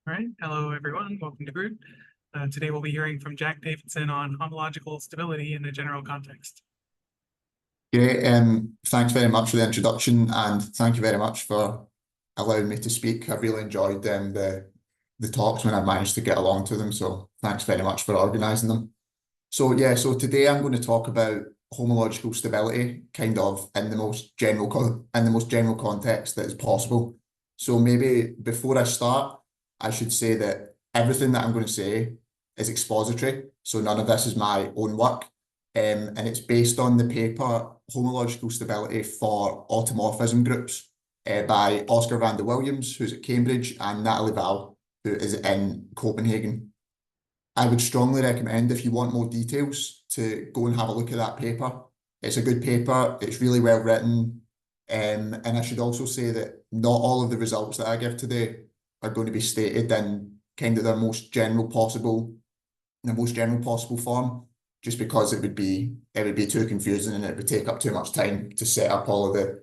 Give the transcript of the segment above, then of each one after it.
All right, hello everyone, welcome to GROOT. Today we'll be hearing from Jack Davidson on homological stability in a general context. Great, thanks very much for the introduction, and thank you very much for allowing me to speak. I've really enjoyed the talks when I've managed to get along to them, so thanks very much for organising them. So today I'm going to talk about homological stability, kind of in the most general context that is possible. So maybe before I start, I should say that everything that I'm going to say is expository, so none of this is my own work, and it's based on the paper Homological Stability for Automorphism Groups by Randal-Williams, who's at Cambridge, and Natalie Wahl, who is in Copenhagen. I would strongly recommend, if you want more details, to go and have a look at that paper. It's a good paper, it's really well written, and I should also say that not all of the results that I give today are going to be stated in kind of their most general possible form, just because it would be too confusing and it would take up too much time to set up all the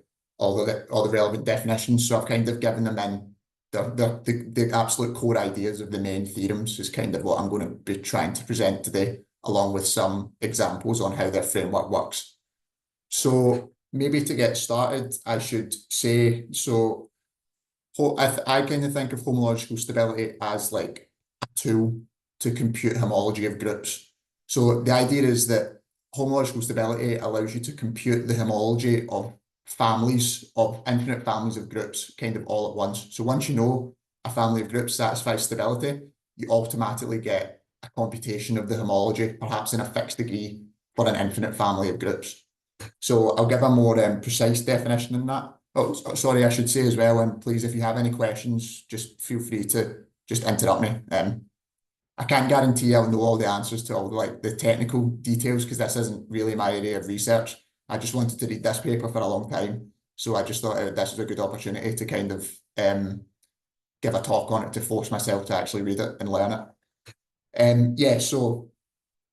relevant definitions. So I've kind of given them in the absolute core ideas of the main theorems is kind of what I'm going to be trying to present today, along with some examples on how their framework works. So maybe to get started, I should say, so I kind of think of homological stability as like a tool to compute homology of groups. So the idea is that homological stability allows you to compute the homology of infinite families of groups kind of all at once. So once you know a family of groups satisfies stability, you automatically get a computation of the homology, perhaps in a fixed degree, for an infinite family of groups. So I'll give a more precise definition than that. Oh, sorry, I should say as well, and please, if you have any questions, just feel free to just interrupt me. I can't guarantee I'll know all the answers to all the technical details, because this isn't really my area of research. I just wanted to read this paper for a long time, so I just thought this was a good opportunity to kind of give a talk on it, to force myself to actually read it and learn it. So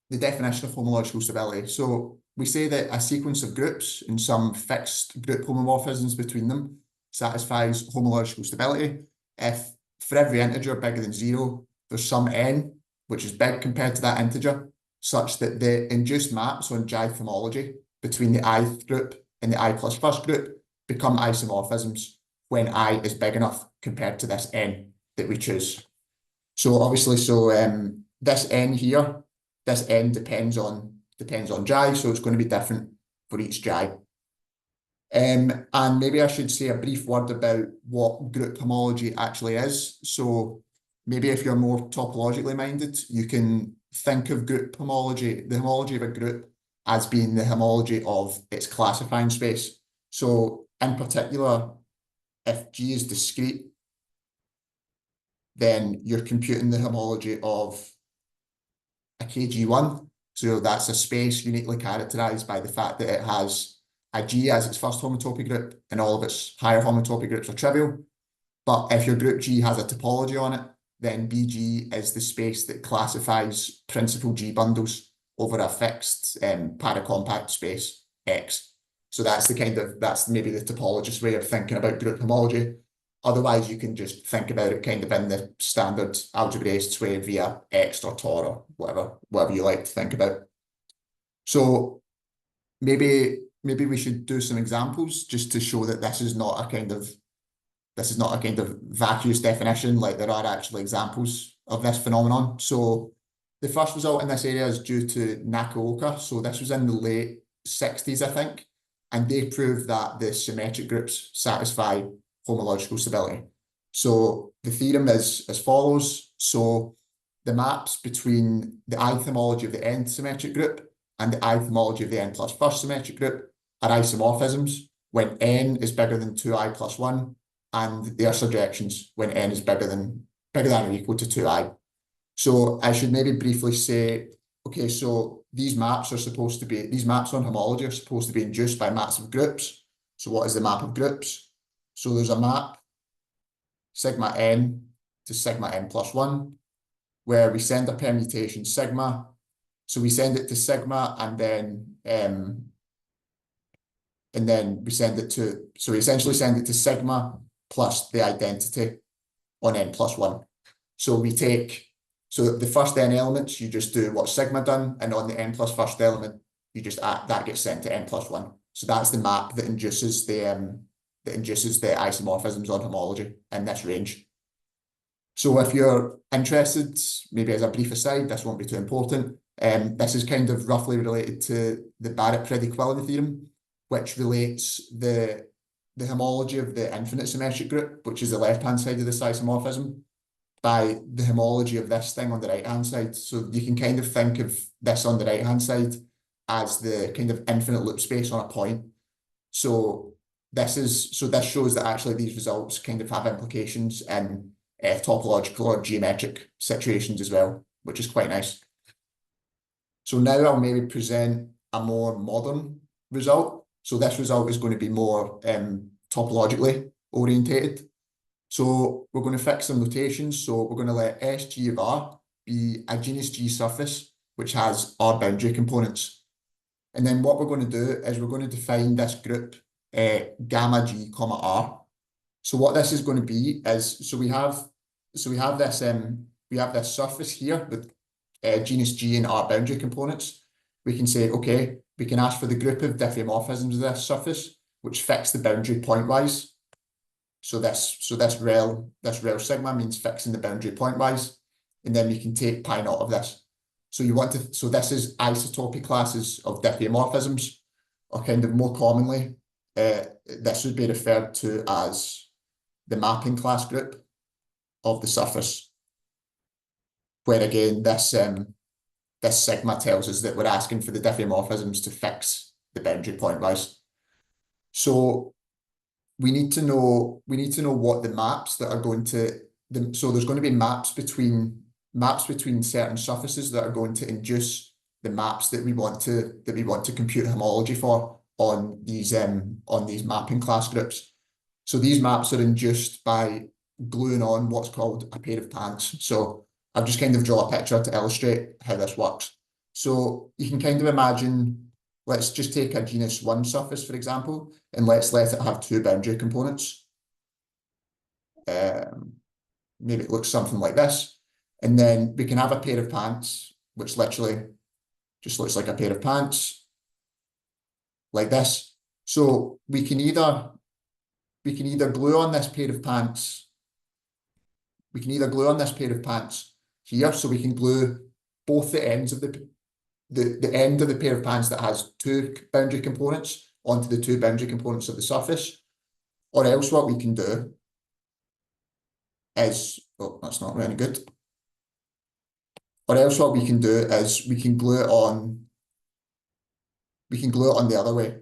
the definition of homological stability. So we say that a sequence of groups and some fixed group homomorphisms between them satisfies homological stability if for every integer bigger than 0, there's some n, which is big compared to that integer, such that the induced maps on j'th homology between the ith group and the I plus first group become isomorphisms when I is big enough compared to this n that we choose. So obviously, this n here, this n depends on j, so it's going to be different for each j. And maybe I should say a brief word about what group homology actually is. So maybe if you're more topologically minded, you can think of group homology, the homology of a group, as being the homology of its classifying space. So in particular, if G is discrete, then you're computing the homology of a KG1. So that's a space uniquely characterized by the fact that it has a G as its first homotopy group, and all of its higher homotopy groups are trivial. But if your group G has a topology on it, then BG is the space that classifies principal G bundles over a fixed paracompact space X. So that's maybe the topologist way of thinking about group homology. Otherwise, you can just think about it kind of in the standard algebraist way via X or Tor or whatever you like to think about. So maybe we should do some examples just to show that this is not a kind of vacuous definition. Like, there are actually examples of this phenomenon. So the first result in this area is due to Nakaoka. So this was in the late 60s, I think, and they proved that the symmetric groups satisfy homological stability. So the theorem is as follows. So the maps between the ith homology of the nth symmetric group and the ith homology of the n plus first symmetric group are isomorphisms when n is bigger than 2i plus 1, and they are surjections when n is bigger than or equal to 2i. So I should maybe briefly say, okay, so these maps on homology are supposed to be induced by maps of groups. So what is the map of groups? So there's a map sigma n to sigma n plus 1, where we send a permutation sigma. So we send it to sigma, and then we send it to, so we essentially send it to sigma plus the identity on n plus 1. So the first n elements, you just do what sigma done, and on the n plus first element, you just add, that gets sent to n plus 1. So that's the map that induces the isomorphisms on homology in this range. So if you're interested, maybe as a brief aside, this won't be too important. This is kind of roughly related to the Barrett-Predicquillen theorem, which relates the homology of the infinite symmetric group, which is the left-hand side of this isomorphism, by the homology of this thing on the right-hand side. So you can kind of think of this on the right-hand side as the kind of infinite loop space on a point. So this shows that actually these results kind of have implications in topological or geometric situations as well, which is quite nice. So now I'll maybe present a more modern result. So this result is going to be more topologically orientated. So we're going to fix some notations. So we're going to let SG of R be a genus G surface, which has R boundary components. And then what we're going to do is we're going to define this group gamma G comma R. So what this is going to be is, we have this surface here with genus G and R boundary components. We can say, okay, we can ask for the group of diffeomorphisms of this surface, which fix the boundary pointwise. So this rel sigma means fixing the boundary pointwise, and then we can take pi naught of this. So this is isotopy classes of diffeomorphisms, or kind of more commonly, this would be referred to as the mapping class group of the surface, where again this sigma tells us that we're asking for the diffeomorphisms to fix the boundary pointwise. So we need to know what the maps that are going to so there's going to be maps between certain surfaces that are going to induce the maps that we want to compute homology for on these mapping class groups. So these maps are induced by gluing on what's called a pair of pants. So I've just kind of drawn a picture to illustrate how this works. So you can kind of imagine, let's just take a genus 1 surface, for example, and let's let it have 2 boundary components. Maybe it looks something like this. And then we can have a pair of pants, which literally just looks like a pair of pants, like this. So we can either glue on this pair of pants. We can either glue on this pair of pants here, so we can glue both the ends of the end of the pair of pants that has 2 boundary components onto the 2 boundary components of the surface. Or else what we can do is, oh, that's not very good. Or else what we can do is we can glue it on the other way.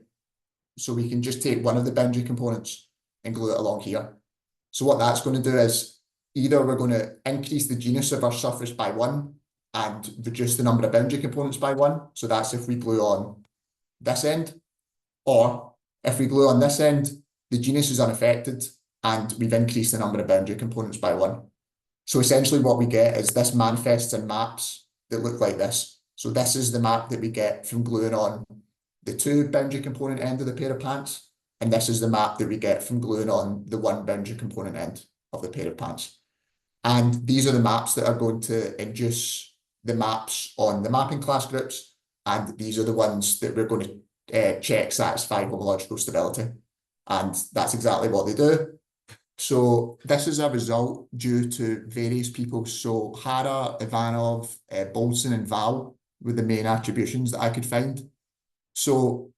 So we can just take one of the boundary components and glue it along here. So what that's going to do is either we're going to increase the genus of our surface by 1 and reduce the number of boundary components by 1. So that's if we glue on this end. Or if we glue on this end, the genus is unaffected and we've increased the number of boundary components by 1. So essentially what we get is this manifests in maps that look like this. So this is the map that we get from gluing on the 2 boundary component end of the pair of pants. And this is the map that we get from gluing on the 1 boundary component end of the pair of pants. And these are the maps that are going to induce the maps on the mapping class groups. And these are the ones that we're going to check satisfy homological stability. And that's exactly what they do. So this is a result due to various people. So Hara, Ivanov, Bolson and Wahl were the main attributions that I could find. So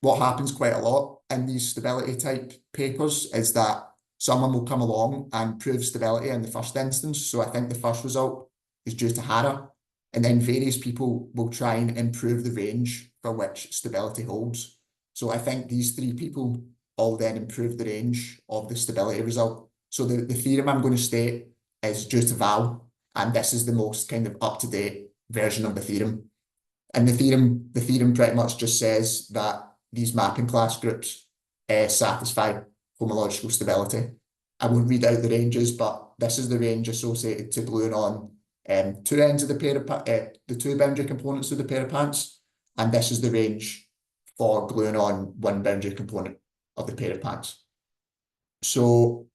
what happens quite a lot in these stability type papers is that someone will come along and prove stability in the first instance. So I think the first result is due to Hara, and then various people will try and improve the range for which stability holds. So I think these 3 people all then improve the range of the stability result. So the theorem I'm going to state is due to Wahl, and this is the most kind of up-to-date version of the theorem. And the theorem pretty much just says that these mapping class groups satisfy homological stability. I won't read out the ranges, but this is the range associated to gluing on 2 ends of the pair of the 2 boundary components of the pair of pants, and this is the range for gluing on 1 boundary component of the pair of pants. So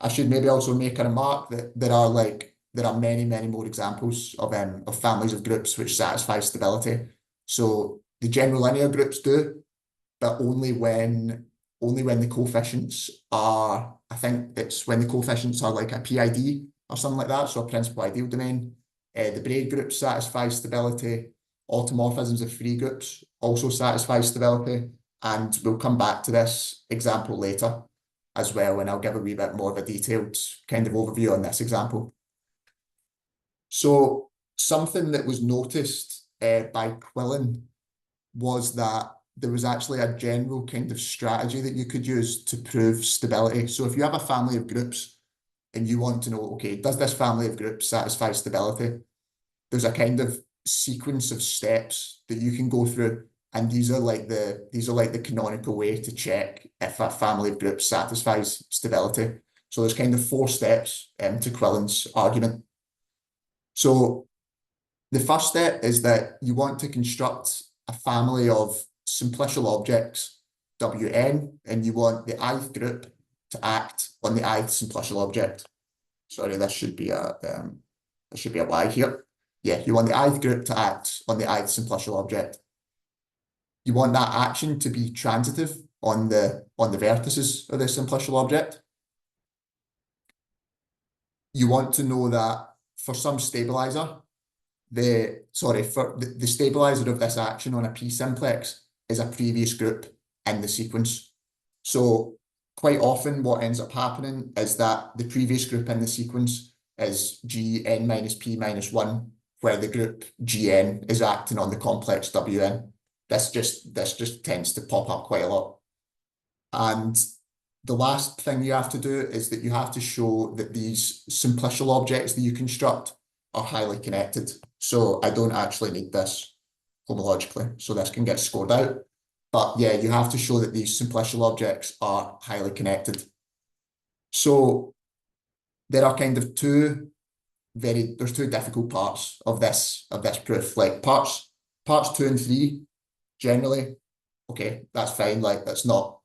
I should maybe also make a remark that there are like there are many, many more examples of families of groups which satisfy stability. So the general linear groups do, but only when the coefficients are, I think it's when the coefficients are like a PID or something like that, so a principal ideal domain. The braid groups satisfy stability. Automorphisms of free groups also satisfy stability. And we'll come back to this example later as well, and I'll give a wee bit more of a detailed kind of overview on this example. So something that was noticed by Quillen was that there was actually a general kind of strategy that you could use to prove stability. So if you have a family of groups and you want to know, okay, does this family of groups satisfy stability? There's a kind of sequence of steps that you can go through, and these are like the canonical way to check if a family of groups satisfies stability. So there's kind of 4 steps to Quillen's argument. So the first step is that you want to construct a family of simplicial objects, Wn, and you want the ith group to act on the ith simplicial object. Sorry, this should be a Y here. Yeah, you want the ith group to act on the ith simplicial object. You want that action to be transitive on the vertices of the simplicial object. You want to know that for some stabilizer, the stabilizer of this action on a P-simplex is a previous group in the sequence. So quite often what ends up happening is that the previous group in the sequence is Gn minus P minus 1, where the group Gn is acting on the complex Wn. This just tends to pop up quite a lot. And the last thing you have to do is that you have to show that these simplicial objects that you construct are highly connected. So I don't actually need this homologically, so this can get scored out. But yeah, you have to show that these simplicial objects are highly connected. So there are kind of there's 2 difficult parts of this proof. Like parts 2 and 3, generally, okay, that's fine. Like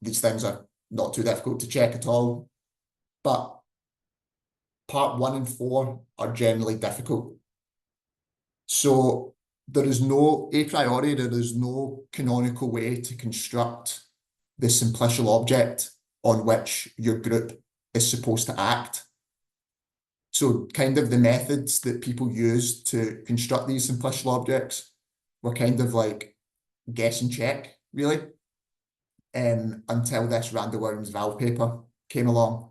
these things are not too difficult to check at all. But part 1 and 4 are generally difficult. So there is no, a priori, there is no canonical way to construct the simplicial object on which your group is supposed to act. So kind of the methods that people used to construct these simplicial objects were kind of like guess and check, really, until this Randal-Williams and Wahl paper came along.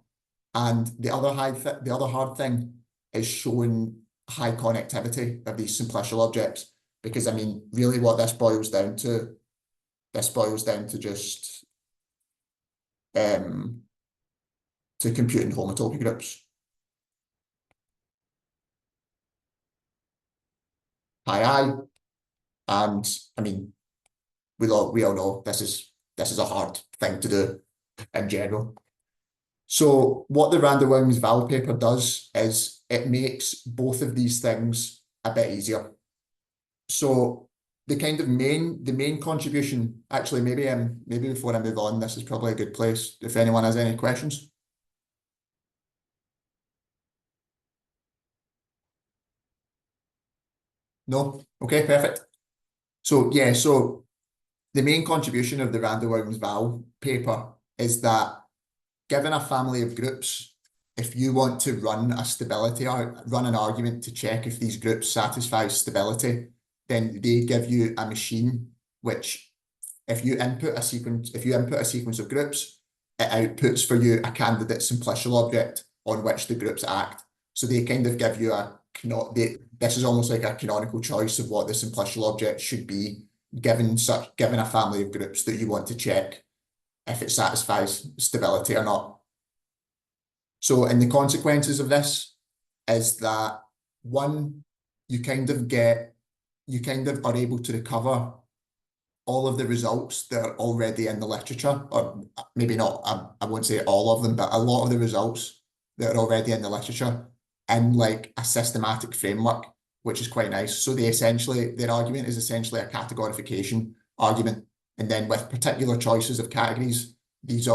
And the other hard thing is showing high connectivity of these simplicial objects, because I mean, really what this boils down to just to computing homotopy groups. And I mean, we all know this is a hard thing to do in general. So what the Randal-Williams and Wahl paper does is it makes both of these things a bit easier. So the main contribution, actually, maybe before I move on, this is probably a good place if anyone has any questions. No? Okay, perfect. So yeah, so the main contribution of the Randal-Williams and Wahl paper is that given a family of groups, if you want to run an argument to check if these groups satisfy stability, then they give you a machine which, if you input a sequence of groups, it outputs for you a candidate simplicial object on which the groups act. So they kind of give you this is almost like a canonical choice of what the simplicial object should be, given a family of groups that you want to check if it satisfies stability or not. So, and the consequences of this is that, one, you kind of are able to recover all of the results that are already in the literature, or maybe not, I won't say all of them, but a lot of the results that are already in the literature in like a systematic framework, which is quite nice. So their argument is essentially a categorification argument. And then with particular choices of categories, these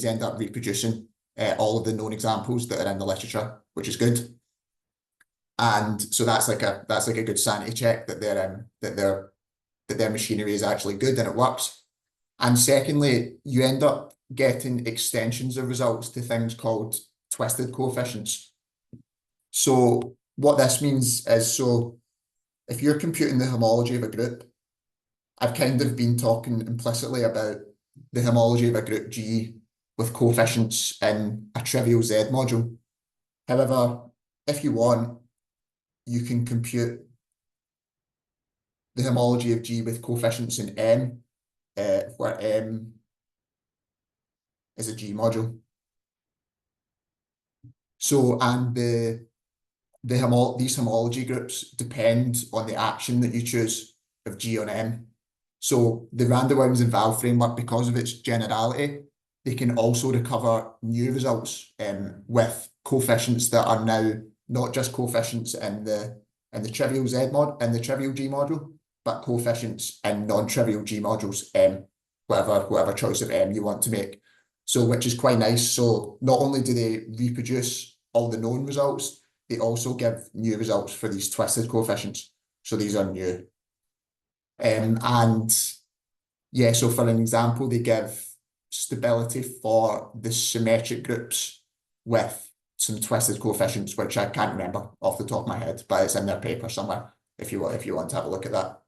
end up reproducing all of the known examples that are in the literature, which is good. And so that's like a good sanity check that their machinery is actually good and it works. And secondly, you end up getting extensions of results to things called twisted coefficients. So what this means is, so if you're computing the homology of a group, I've kind of been talking implicitly about the homology of a group G with coefficients in a trivial Z module. However, if you want, you can compute the homology of G with coefficients in M, where M is a G module. So, and these homology groups depend on the action that you choose of G on M. So the Randal-Williams and Wahl framework, because of its generality, they can also recover new results with coefficients that are now not just coefficients in the trivial Z mod in the trivial G module, but coefficients in non-trivial G modules, whatever choice of M you want to make. So which is quite nice. So not only do they reproduce all the known results, they also give new results for these twisted coefficients. So these are new. And yeah, so for an example, they give stability for the symmetric groups with some twisted coefficients, which I can't remember off the top of my head, but it's in their paper somewhere if you want to have a look at that.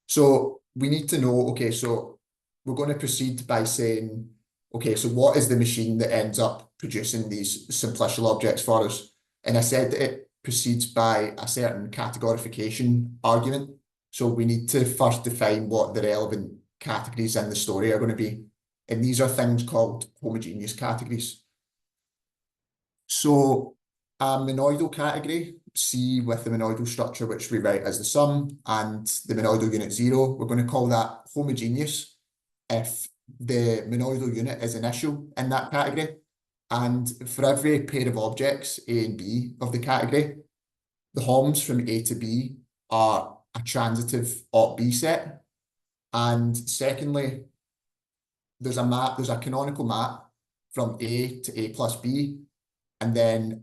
So we need to know, okay, so we're going to proceed by saying, okay, so what is the machine that ends up producing these simplicial objects for us? And I said that it proceeds by a certain categorification argument. So we need to first define what the relevant categories in the story are going to be. And these are things called homogeneous categories. So a monoidal category, C with the monoidal structure, which we write as the sum, and the monoidal unit 0, we're going to call that homogeneous if the monoidal unit is initial in that category. And for every pair of objects, A and B of the category, the homs from A to B are a transitive OP B set. And secondly, there's a canonical map from A to A plus B, and then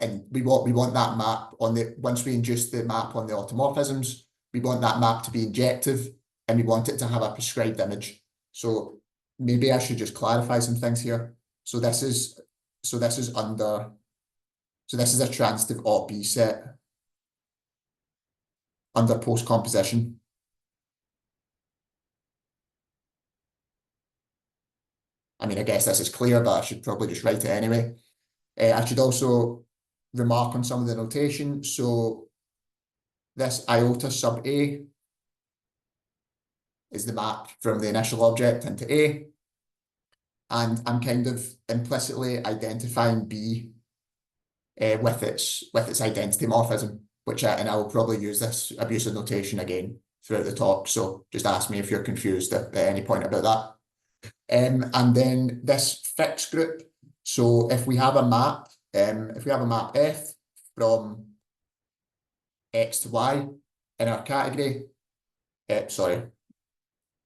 and we want that map once we induce the map on the automorphisms, we want that map to be injective, and we want it to have a prescribed image. So maybe I should just clarify some things here. So this is a transitive OP B set under post-composition. I mean, I guess this is clear, but I should probably just write it anyway. I should also remark on some of the notation. So this iota sub A is the map from the initial object into A. And I'm kind of implicitly identifying B with its identity morphism, and I will probably use this abusive notation again throughout the talk. So just ask me if you're confused at any point about that. And then this fixed group. So if we have a map, F from X to Y in our category, sorry,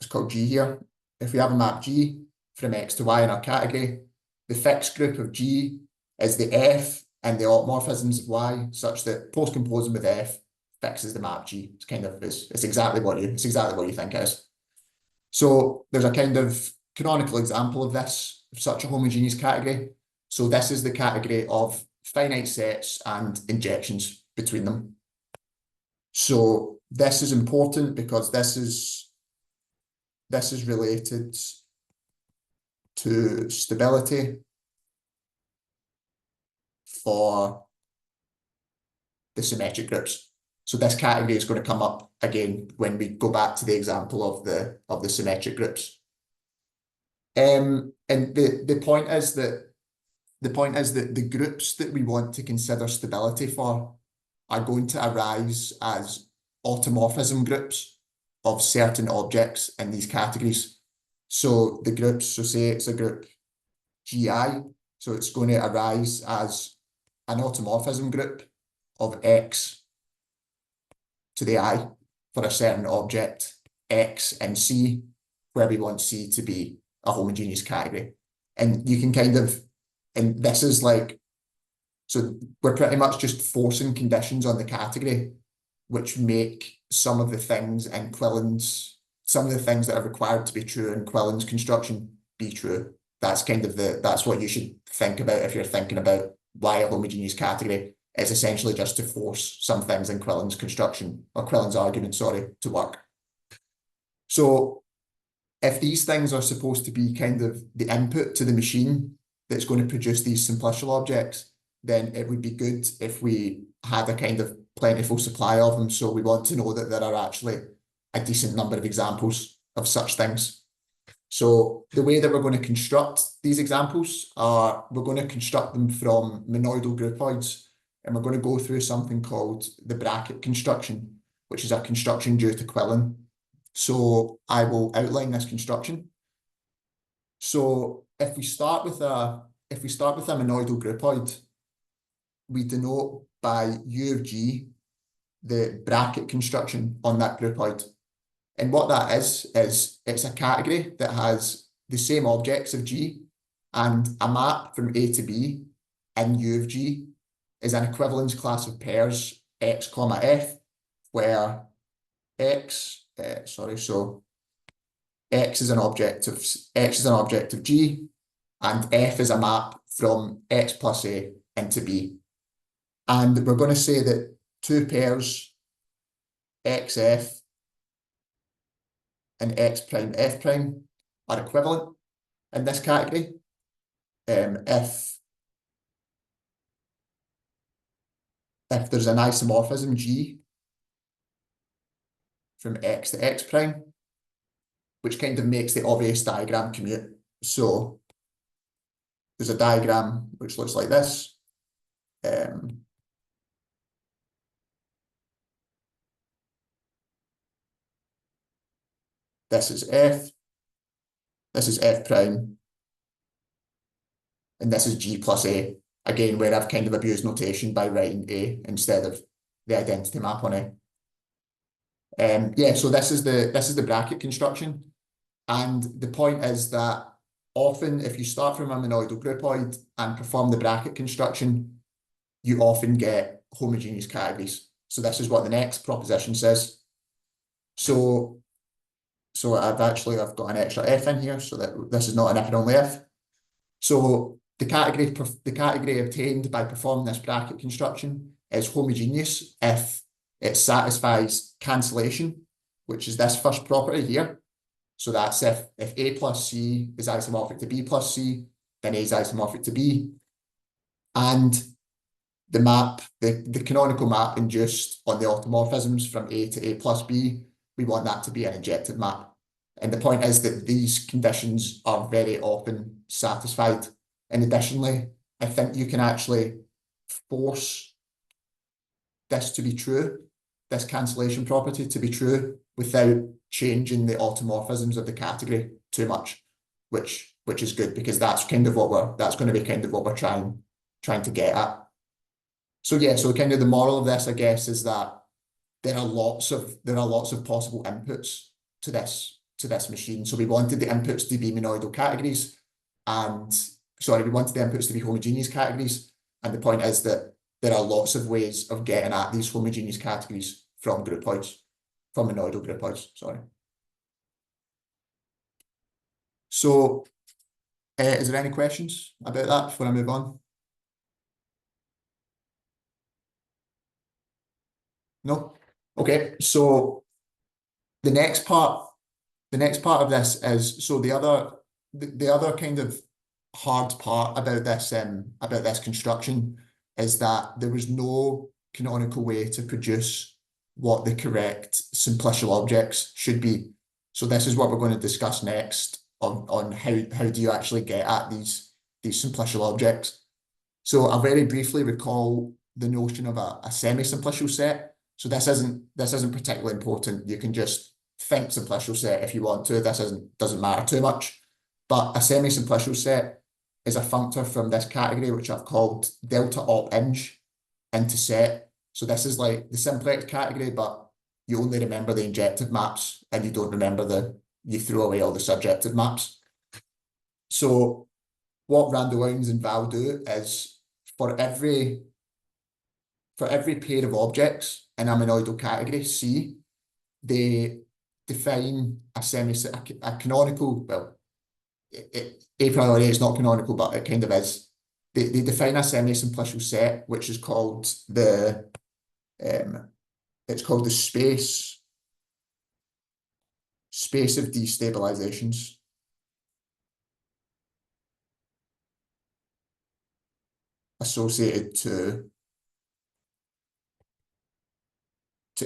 it's called G here. If we have a map G from X to Y in our category, the fixed group of G is the F and the automorphisms of Y, such that post-composing with F fixes the map G. It's exactly what you think it is. So there's a kind of canonical example of this, of such a homogeneous category. So this is the category of finite sets and injections between them. So this is important because this is related to stability for the symmetric groups. So this category is going to come up again when we go back to the example of the symmetric groups. And the point is that the groups that we want to consider stability for are going to arise as automorphism groups of certain objects in these categories. So the groups, so say it's a group GI, so it's going to arise as an automorphism group of X to the I for a certain object X and C, where we want C to be a homogeneous category. And you can and this is like So we're pretty much just forcing conditions on the category, which make some of the things in Quillen's, some of the things that are required to be true in Quillen's construction be true. That's kind of that's what you should think about if you're thinking about why a homogeneous category is essentially just to force some things in Quillen's construction, or Quillen's argument, sorry, to work. So if these things are supposed to be kind of the input to the machine that's going to produce these simplicial objects, then it would be good if we had a kind of plentiful supply of them. So we want to know that there are actually a decent number of examples of such things. So the way that we're going to construct these examples are, we're going to construct them from monoidal groupoids, and we're going to go through something called the bracket construction, which is a construction due to Quillen. So I will outline this construction. So if we start with a monoidal groupoid, we denote by U of G the bracket construction on that groupoid. And what that is it's a category that has the same objects of G, and a map from A to B in U of G is an equivalence class of pairs X comma F, where X is an object of G, and F is a map from X plus A into B. And we're going to say that two pairs XF and X prime F prime are equivalent in this category. If there's an isomorphism G from X to X prime, which kind of makes the obvious diagram commute. So there's a diagram which looks like this. This is F, this is F prime, and this is G plus A. Again, where I've kind of abused notation by writing A instead of the identity map on A. Yeah, so this is the bracket construction. And the point is that often if you start from a monoidal groupoid and perform the bracket construction, you often get homogeneous categories. So this is what the next proposition says. So I've got an extra F in here, so that this is not an if and only if. So the category obtained by performing this bracket construction is homogeneous if it satisfies cancellation, which is this first property here. So that's if A plus C is isomorphic to B plus C, then A is isomorphic to B. And the map, the canonical map induced on the automorphisms from A to A plus B, we want that to be an injective map. And the point is that these conditions are very often satisfied. And additionally, I think you can actually force this to be true, this cancellation property to be true, without changing the automorphisms of the category too much, which is good, because that's kind of that's going to be kind of what we're trying to get at. So yeah, so kind of the moral of this, I guess, is that there are lots of possible inputs to this machine. So we wanted the inputs to be monoidal categories, we wanted the inputs to be homogeneous categories. And the point is that there are lots of ways of getting at these homogeneous categories from groupoids, from monoidal groupoids, sorry. So is there any questions about that before I move on? No? Okay, so the next part of this is, so the other kind of hard part about this construction is that there was no canonical way to produce what the correct simplicial objects should be. So this is what we're going to discuss next on how do you actually get at these simplicial objects. So I'll very briefly recall the notion of a semi-simplicial set. So this isn't particularly important. You can just think simplicial set if you want to. This doesn't matter too much. But a semi-simplicial set is a functor from this category, which I've called delta op ing into set. So this is like the simplex category, but you only remember the injective maps and you don't remember you throw away all the surjective maps. So what Randal-Williams and Wahl do is, for every pair of objects in a monoidal category C, they define a canonical, well, a priori it's not canonical, but it kind of is. They define a semi-simplicial set, which is called it's called the space of destabilizations. Associated to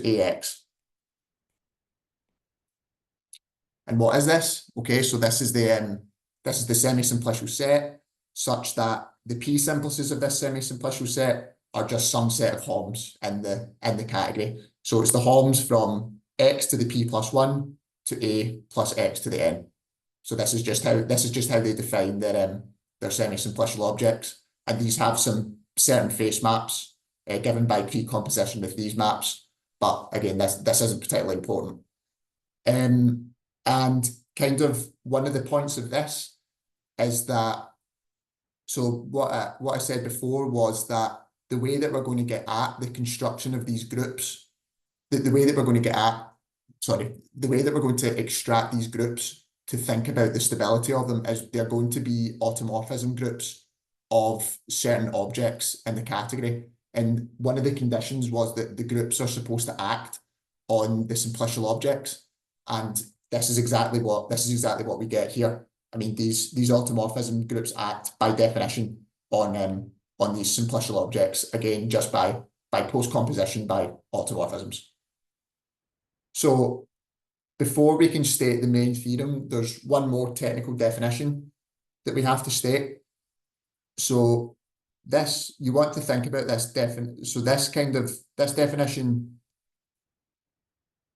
AX. And what is this? Okay, so this is the semi-simplicial set, such that the P simplices of this semi-simplicial set are just some set of HOMs in the category. So it's the HOMs from X to the P plus 1 to A plus X to the N. So this is just how they define their semi-simplicial objects. And these have some certain face maps given by precomposition with these maps. But again, this isn't particularly important. And kind of one of the points of this is that, so what I said before was that the way that we're going to get at the construction of these groups, the way that we're going to extract these groups to think about the stability of them is they're going to be automorphism groups of certain objects in the category. And one of the conditions was that the groups are supposed to act on the simplicial objects. And this is exactly what we get here. I mean, these automorphism groups act by definition on these simplicial objects, again, just by post-composition by automorphisms. So before we can state the main theorem, there's one more technical definition that we have to state. So this, you want to think about this this definition,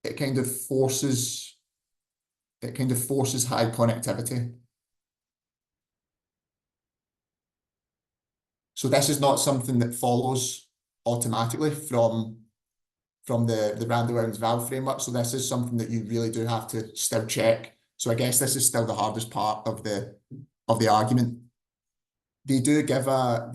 it kind of forces high connectivity. So this is not something that follows automatically from the Randal-Williams and Wahl framework. So this is something that you really do have to still check. So I guess this is still the hardest part of the argument. They do give a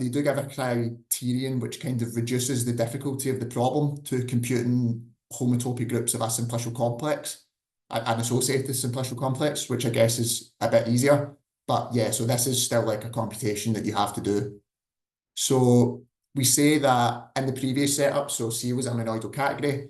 criterion which kind of reduces the difficulty of the problem to computing homotopy groups of a simplicial complex, an associated simplicial complex, which I guess is a bit easier. But yeah, so this is still like a computation that you have to do. So we say that in the previous setup, so C was a monoidal category,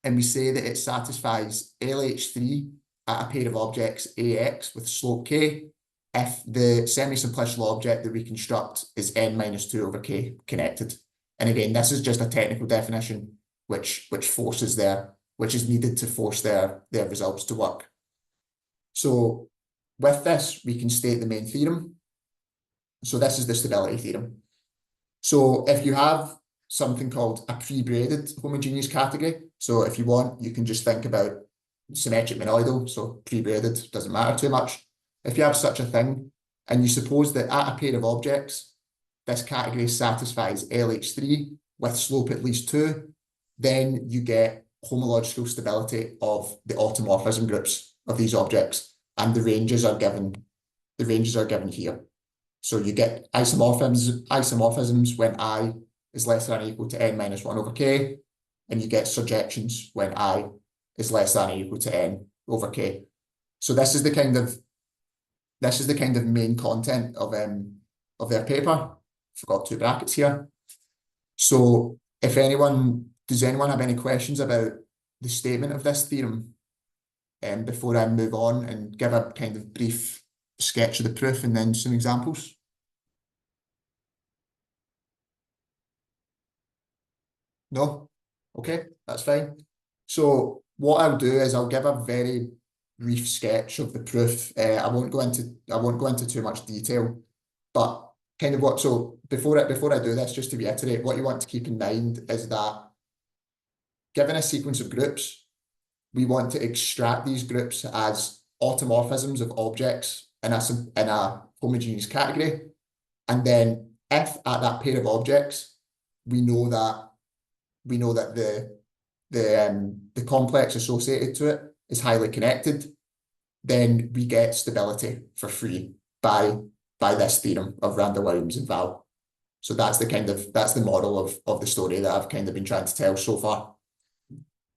and we say that it satisfies LH3 at a pair of objects AX with slope K if the semi-simplicial object that we construct is n minus 2 over K connected. And again, this is just a technical definition which is needed to force their results to work. So with this, we can state the main theorem. So this is the stability theorem. So if you have something called a pre-braided homogeneous category, so if you want, you can just think about symmetric monoidal, so pre-braided doesn't matter too much. If you have such a thing, and you suppose that at a pair of objects, this category satisfies LH3 with slope at least 2, then you get homological stability of the automorphism groups of these objects, and the ranges are given here. So you get isomorphisms when I is less than or equal to n minus 1 over K, and you get surjections when I is less than or equal to n over K. So this is the kind of main content of their paper. Forgot 2 brackets here. So does anyone have any questions about the statement of this theorem? Before I move on and give a kind of brief sketch of the proof and then some examples. No? Okay, that's fine. So what I'll do is I'll give a very brief sketch of the proof. I won't go into too much detail, but kind of so before I do this, just to reiterate, what you want to keep in mind is that given a sequence of groups, we want to extract these groups as automorphisms of objects in a homogeneous category. And then if at that pair of objects, we know that the complex associated to it is highly connected, then we get stability for free by this theorem of Randal-Williams and Wahl. So that's the model of the story that I've kind of been trying to tell so far.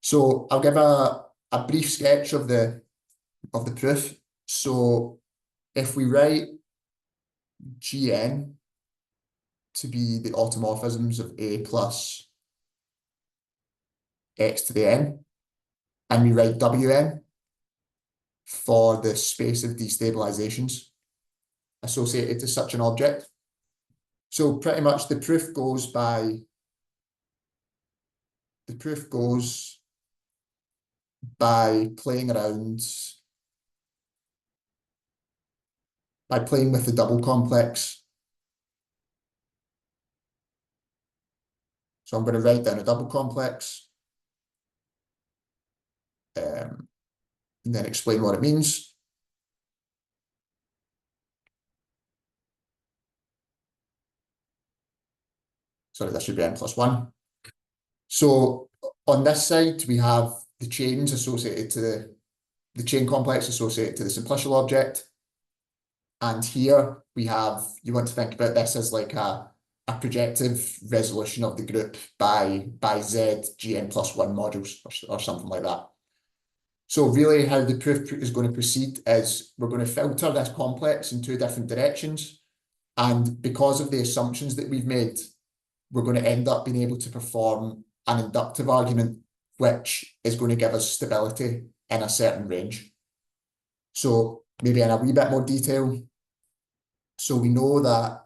So I'll give a brief sketch of the proof. So if we write Gn to be the automorphisms of A plus x to the n, and we write Wn for the space of destabilizations associated to such an object. So pretty much the proof goes by playing around, by playing with the double complex. So I'm going to write down a double complex and then explain what it means. Sorry, that should be n plus 1. So on this side, we have the chains associated to the chain complex associated to the simplicial object. And here we have, you want to think about this as like a projective resolution of the group by z gn plus 1 modules or something like that. So really how the proof is going to proceed is we're going to filter this complex in 2 different directions. And because of the assumptions that we've made, we're going to end up being able to perform an inductive argument, which is going to give us stability in a certain range. So maybe in a wee bit more detail. So we know that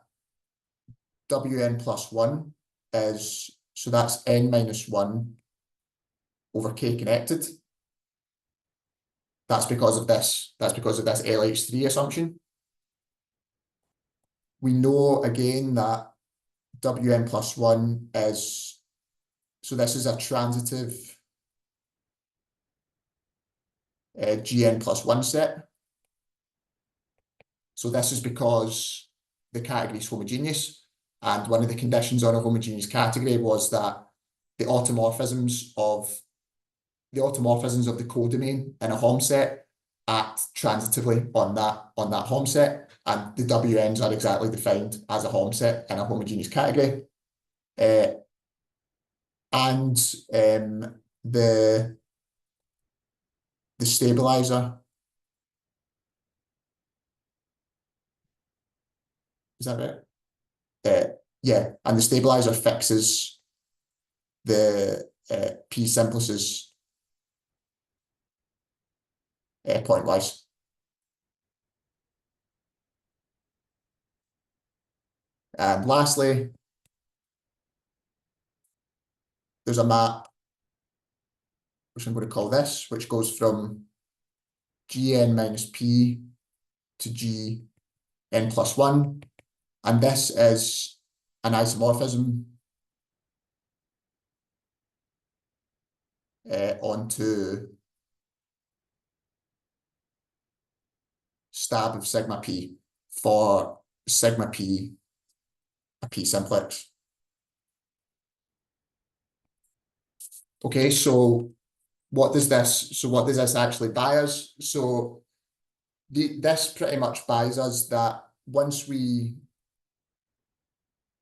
Wn plus 1 is, so that's n minus 1 over k connected. That's because of this LH3 assumption. We know again that Wn plus 1 is, so this is a transitive Gn plus 1 set. So this is because the category is homogeneous, and one of the conditions on a homogeneous category was that the automorphisms of the codomain in a Hom set act transitively on that Hom set, and the Wn's are exactly defined as a Hom set in a homogeneous category. The stabilizer, is that right? Yeah, and the stabilizer fixes the P simplices pointwise. And lastly, there's a map, which I'm going to call this, which goes from Gn minus P to Gn plus 1. And this is an isomorphism onto stab of sigma P for sigma P, a P simplex. Okay, so what does this actually buy us? So this pretty much buys us that once we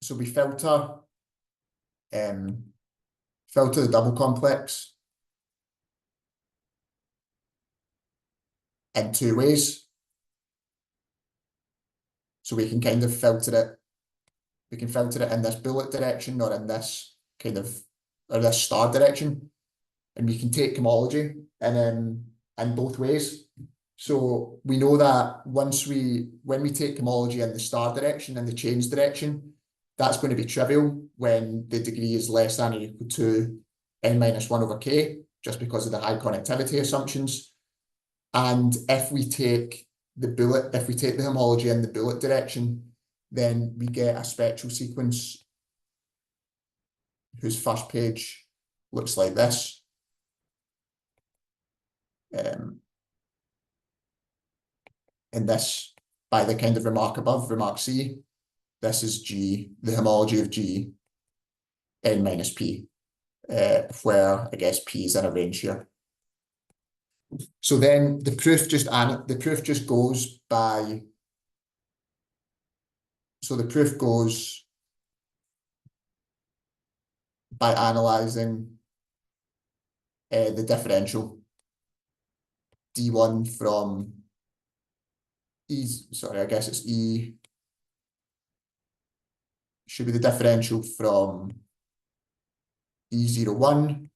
filter the double complex in 2 ways. So we can kind of filter it. We can filter it in this bullet direction or in this or this star direction, and we can take homology in both ways. So we know that when we take homology in the star direction and the change direction, that's going to be trivial when the degree is less than or equal to n minus 1 over k, just because of the high connectivity assumptions. And if we take the homology in the bullet direction, then we get a spectral sequence whose first page looks like this. And this, by the kind of remark above, remark C, this is G, the homology of G, n minus P, where I guess P is in a range here. So then the proof just goes by, so the proof goes by analysing the differential D1 from E, sorry, I guess it's E, should be the differential from E01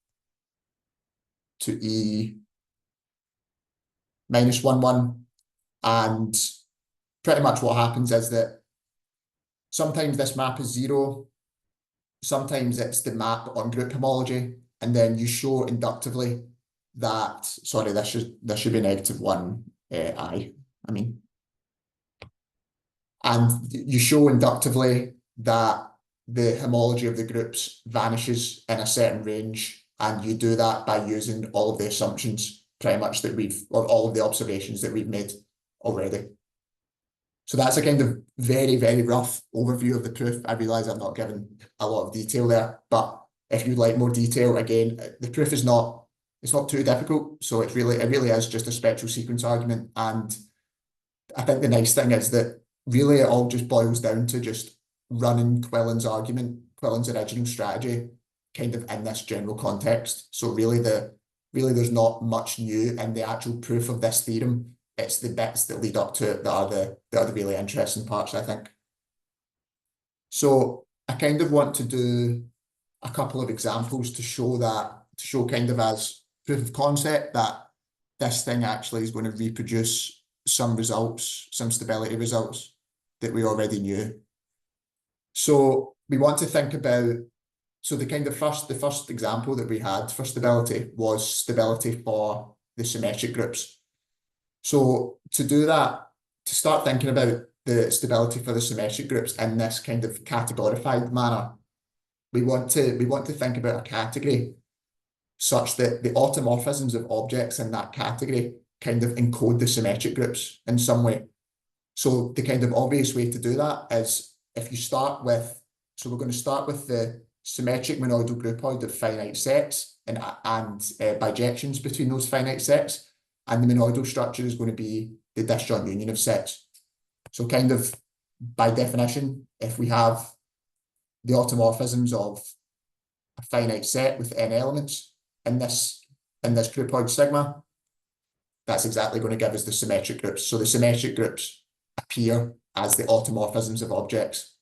to E minus 1, and pretty much what happens is that sometimes this map is 0, sometimes it's the map on group homology, and then you show inductively that, sorry, this should be -1 I mean. And you show inductively that the homology of the groups vanishes in a certain range, and you do that by using all of the assumptions pretty much that or all of the observations that we've made already. So that's a kind of very, very rough overview of the proof. I realise I've not given a lot of detail there, but if you'd like more detail, again, the proof is not, it's not too difficult. So it really is just a spectral sequence argument. And I think the nice thing is that really it all just boils down to just running Quillen's argument, Quillen's original strategy, kind of in this general context. So really there's not much new in the actual proof of this theorem. It's the bits that lead up to it that are the really interesting parts, I think. So I kind of want to do a couple of examples to show kind of as proof of concept that this thing actually is going to reproduce some results, some stability results that we already knew. So we want to think about, so the first example that we had for stability was stability for the symmetric groups. So to do that, to start thinking about the stability for the symmetric groups in this kind of categorified manner, we want to think about a category such that the automorphisms of objects in that category kind of encode the symmetric groups in some way. So the kind of obvious way to do that is if you start with, so we're going to start with the symmetric monoidal groupoid of finite sets and bijections between those finite sets. And the monoidal structure is going to be the disjoint union of sets. So kind of by definition, if we have the automorphisms of a finite set with n elements in this groupoid sigma, that's exactly going to give us the symmetric groups. So the symmetric groups appear as the automorphisms of objects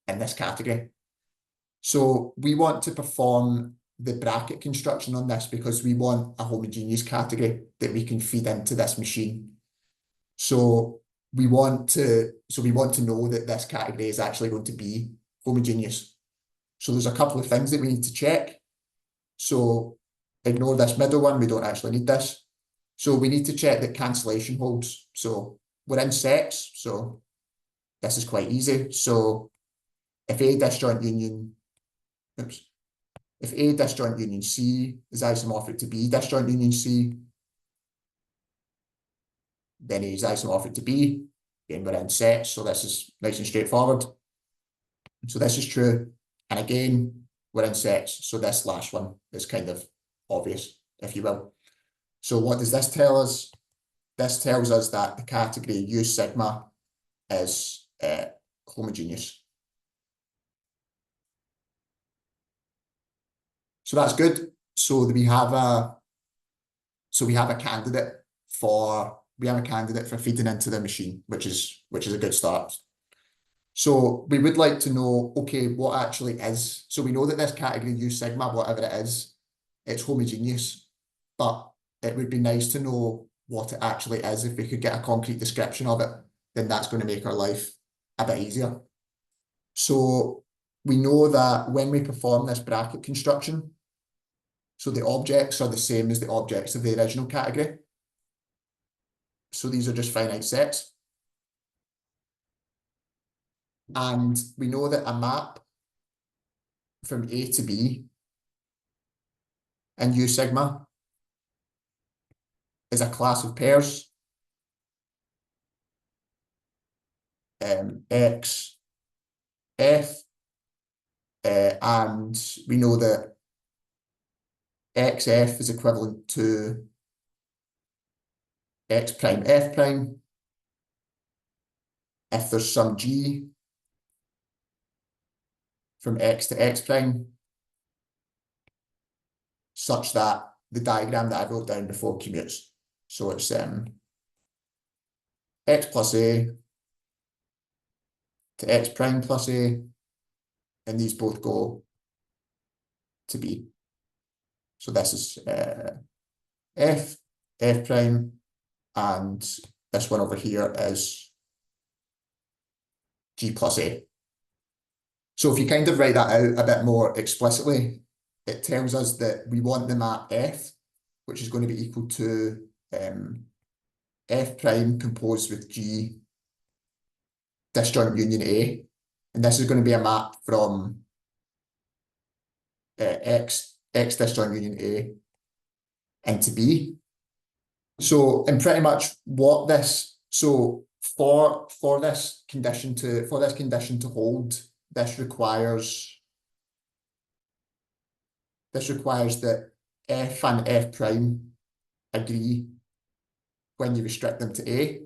in this category. So we want to perform the bracket construction on this because we want a homogeneous category that we can feed into this machine. So we want to know that this category is actually going to be homogeneous. So there's a couple of things that we need to check. So ignore this middle one, we don't actually need this. So we need to check that cancellation holds. So we're in sets, so this is quite easy. So if A disjoint union, if A disjoint union C is isomorphic to B disjoint union C, then A is isomorphic to B. Again, we're in sets, so this is nice and straightforward. So this is true. And again, we're in sets, so this last one is kind of obvious, if you will. So what does this tell us? This tells us that the category U sigma is homogeneous. So that's good. So we have a candidate for feeding into the machine, which is a good start. So we would like to know, okay, what actually is, so we know that this category U sigma, whatever it is, it's homogeneous, but it would be nice to know what it actually is. If we could get a concrete description of it, then that's going to make our life a bit easier. So we know that when we perform this bracket construction, so the objects are the same as the objects of the original category. So these are just finite sets. And we know that a map from A to B in U sigma is a class of pairs. X, F, and we know that XF is equivalent to X prime F prime if there's some G from X to X prime, such that the diagram that I wrote down before commutes. So it's x plus a to x prime plus a, and these both go to b. So this is f prime, and this one over here is g plus a. So if you kind of write that out a bit more explicitly, it tells us that we want the map f, which is going to be equal to f prime composed with g disjoint union a, and this is going to be a map from x disjoint union a into b. So, and pretty much what this, so for this condition to hold, this requires that f and f prime agree when you restrict them to a.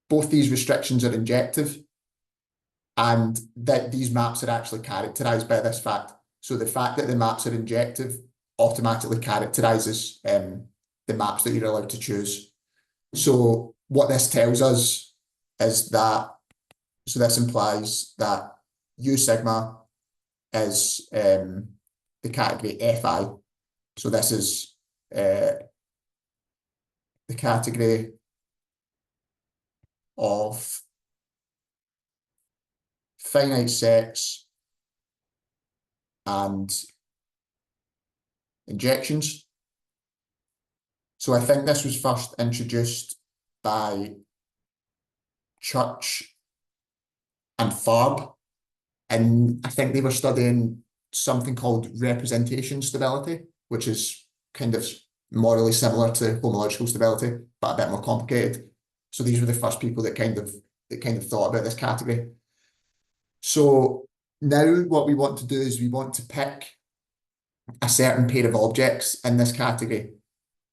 Both these restrictions are injective, and that these maps are actually characterized by this fact. So the fact that the maps are injective automatically characterizes the maps that you're allowed to choose. So what this tells us is that, so this implies that U sigma is the category Fi. So this is the category of finite sets and injections. So I think this was first introduced by Church and Farb, and I think they were studying something called representation stability, which is kind of morally similar to homological stability, but a bit more complicated. So these were the first people that kind of thought about this category. So now what we want to do is we want to pick a certain pair of objects in this category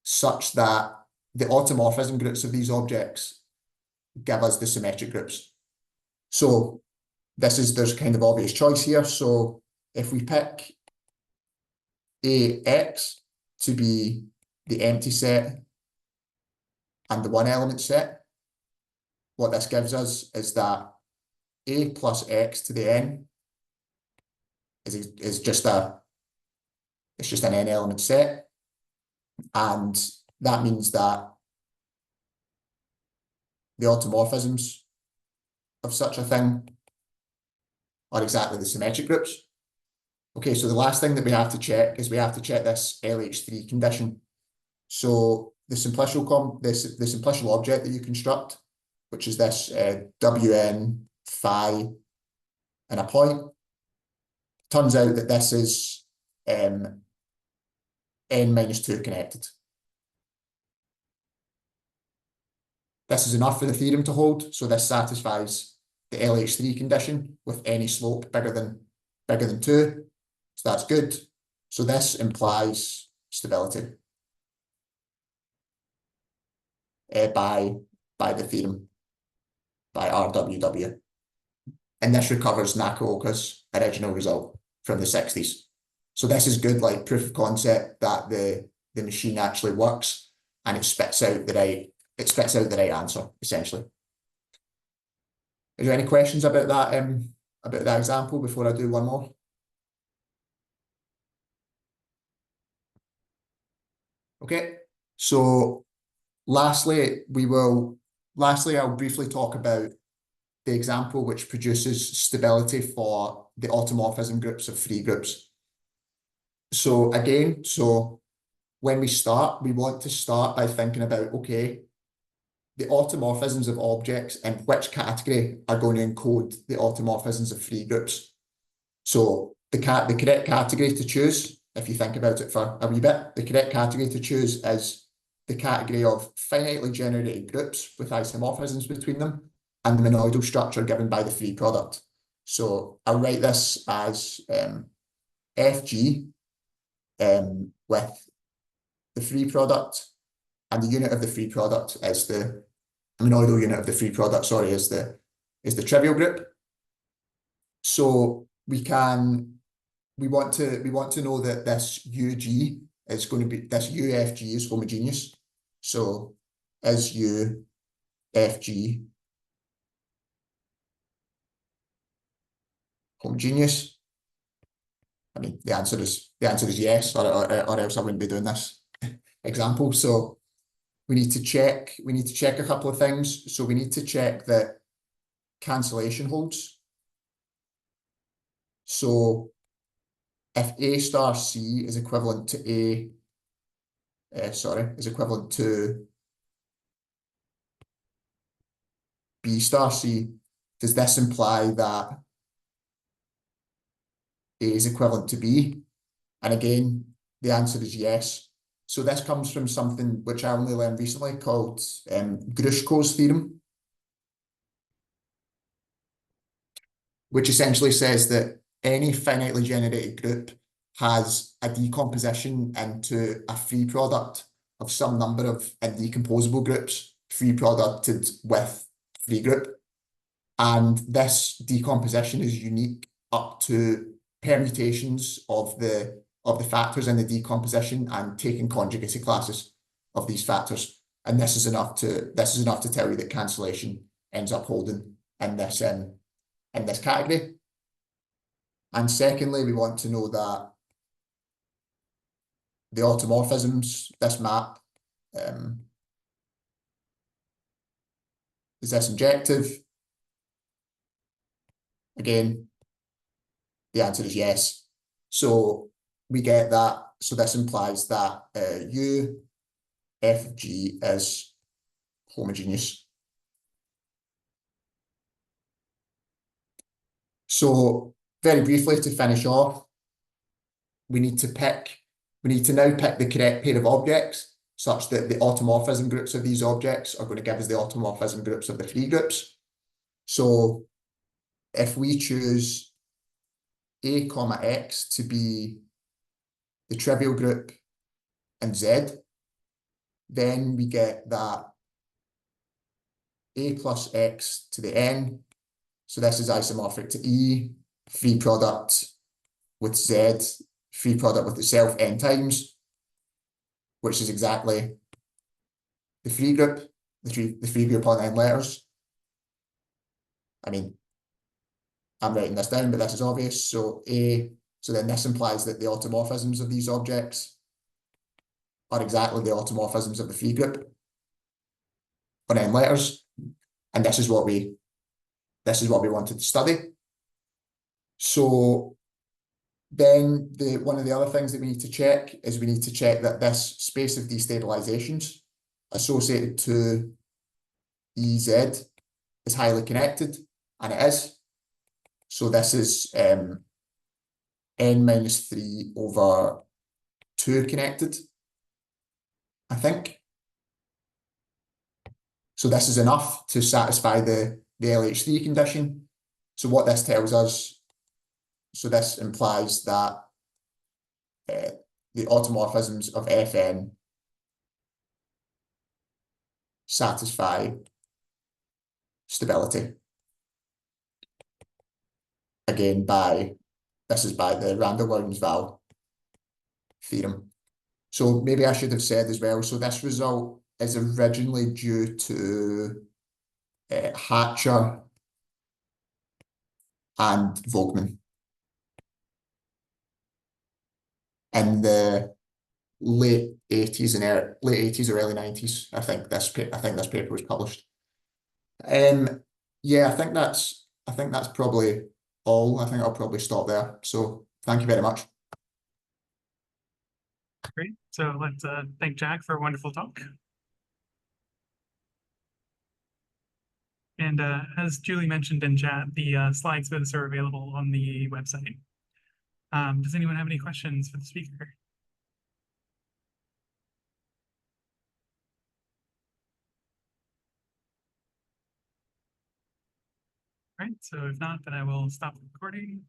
such that the automorphism groups of these objects give us the symmetric groups. So there's kind of obvious choice here. So if we pick AX to be the empty set and the one element set, what this gives us is that A plus X to the N is just an n element set. And that means that the automorphisms of such a thing are exactly the symmetric groups. Okay, so the last thing that we have to check is we have to check this LH3 condition. So the simplicial object that you construct, which is this Wn phi and a point, turns out that this is n minus 2 connected. This is enough for the theorem to hold, so this satisfies the LH3 condition with any slope bigger than 2. So that's good. So this implies stability by the theorem, by RWW. And this recovers Nakaoka's original result from the 60s. So this is good, like proof of concept that the machine actually works and it spits out the right answer, essentially. Is there any questions about that example before I do one more? Okay, so lastly, I'll briefly talk about the example which produces stability for the automorphism groups of free groups. So again, when we start, we want to start by thinking about, okay, the automorphisms of objects in which category are going to encode the automorphisms of free groups. So the correct category to choose, if you think about it for a wee bit, the correct category to choose is the category of finitely generated groups with isomorphisms between them and the monoidal structure given by the free product. So I'll write this as FG with the free product, and the unit of the free product is the monoidal unit of the free product, sorry, is the trivial group. So we can we want to know that this UG is going to be, this UFG is homogeneous. So is UFG homogeneous? I mean, the answer is yes, or else I wouldn't be doing this example. So we need to check a couple of things. So we need to check that cancellation holds. So if A star C is equivalent to is equivalent to B star C, does this imply that A is equivalent to B? And again, the answer is yes. So this comes from something which I only learned recently called Grushko's theorem, which essentially says that any finitely generated group has a decomposition into a free product of some number of indecomposable groups, free producted with free group. And this decomposition is unique up to permutations of the factors in the decomposition and taking conjugacy classes of these factors. And this is enough to tell you that cancellation ends up holding in this category. And secondly, we want to know that the automorphisms, this map, is this injective? Again, the answer is yes. So we get that. So this implies that U F G is homogeneous. So very briefly to finish off, we need to now pick the correct pair of objects such that the automorphism groups of these objects are going to give us the automorphism groups of the free groups. So if we choose A, X to be the trivial group in Z, then we get that A plus X to the N. So this is isomorphic to E, free product with Z, free product with itself N times, which is exactly the free group, the free group on N letters. I mean, I'm writing this down, but this is obvious. So then this implies that the automorphisms of these objects are exactly the automorphisms of the free group on N letters. And this is what we wanted to study. So then one of the other things that we need to check is we need to check that this space of destabilizations associated to EZ is highly connected, and it is. So this is n minus 3 over 2 connected, I think. So this is enough to satisfy the LH3 condition. So what this tells us, so this implies that the automorphisms of Fn satisfy stability. Again, this is by the Randal-Williams and Wahl theorem. So maybe I should have said as well, so this result is originally due to Hatcher and Vogtman in the late 80s or early 90s. I think this paper was published. Yeah, I think that's probably all. I think I'll probably stop there. So thank you very much. Great. So let's thank Jack for a wonderful talk. And as Julie mentioned in chat, the slides for this are available on the website. Does anyone have any questions for the speaker? All right, so if not, then I will stop the recording.